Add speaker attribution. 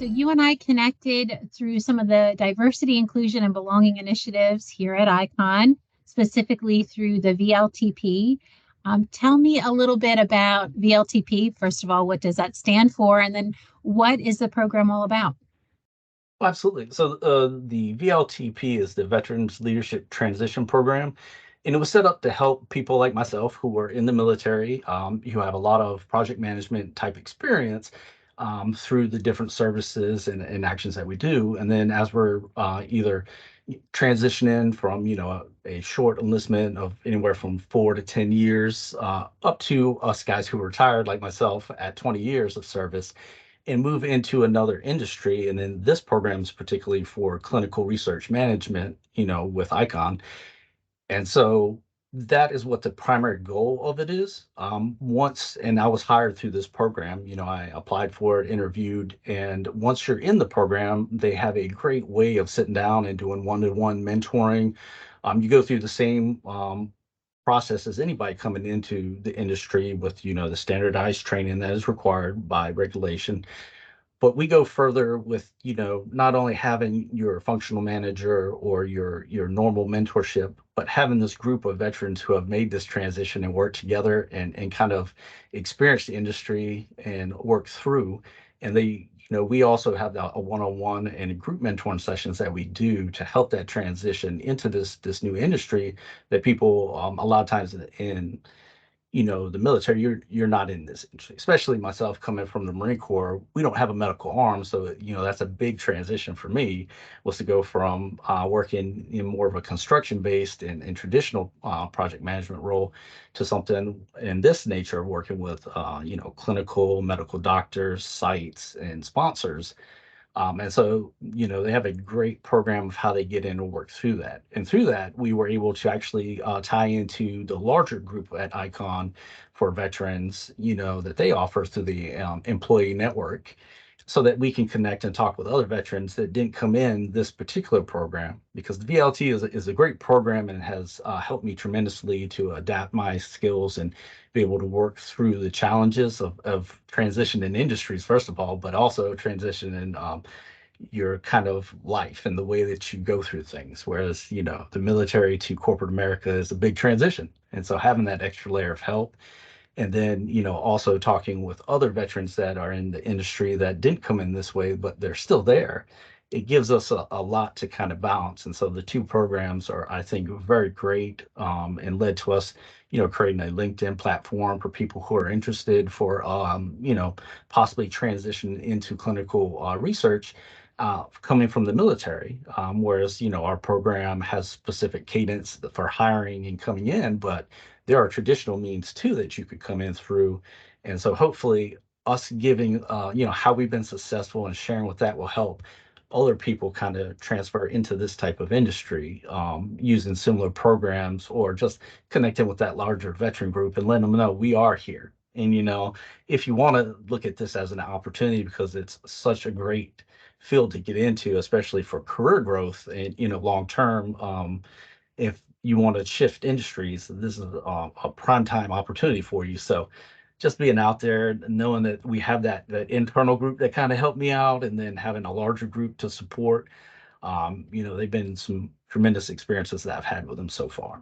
Speaker 1: So you and I connected through some of the diversity, inclusion, and belonging initiatives here at ICON, specifically through the VLTP. Tell me a little bit about VLTP. First of all, what does that stand for? And then what is the program all about?
Speaker 2: Absolutely. So the VLTP is the Veterans Leadership Transition Program, and it was set up to help people like myself who were in the military, who have a lot of project management type experience through the different services and actions that we do. And then as we're either transitioning from a short enlistment of anywhere from 4 to 10 years up to us guys who retired like myself at 20 years of service and move into another industry. And then this program is particularly for clinical research management, with ICON. And so that is what the primary goal of it is. And I was hired through this program, I applied for it, interviewed, and once you're in the program, they have a great way of sitting down and doing one-to-one mentoring. You go through the same process as anybody coming into the industry with, the standardized training that is required by regulation, but we go further with not only having your functional manager or your normal mentorship, but having this group of veterans who have made this transition and work together and kind of experience the industry and work through. And we also have a one-on-one and a group mentoring sessions that we do to help that transition into this new industry that people a lot of times in the military, you're not in this industry, especially myself coming from the Marine Corps. We don't have a medical arm, so that's a big transition for me, was to go from working in more of a construction based and traditional project management role to something in this nature, working with clinical medical doctors, sites, and sponsors. And so, they have a great program of how they get in and work through that. And through that, we were able to actually tie into the larger group at ICON for veterans, that they offer through the employee network so that we can connect and talk with other veterans that didn't come in this particular program, because the VLT is a great program and has helped me tremendously to adapt my skills and be able to work through the challenges of transition in industries, first of all, but also transition in your kind of life and the way that you go through things. Whereas, the military to corporate America is a big transition. And so having that extra layer of help, and then also talking with other veterans that are in the industry that didn't come in this way but they're still there, it gives us a lot to kind of balance. And so the two programs are, I think, very great, and led to us creating a LinkedIn platform for people who are interested for possibly transition into clinical research coming from the military. Whereas our program has specific cadence for hiring and coming in, but there are traditional means too that you could come in through. And so hopefully us giving how we've been successful and sharing what that will help other people kind of transfer into this type of industry, using similar programs, or just connecting with that larger veteran group and letting them know we are here. And if you want to look at this as an opportunity, because it's such a great field to get into, especially for career growth and long term, if you want to shift industries, this is a prime time opportunity for you. So just being out there, knowing that we have that internal group that kind of helped me out, and then having a larger group to support, they've been some tremendous experiences that I've had with them so far.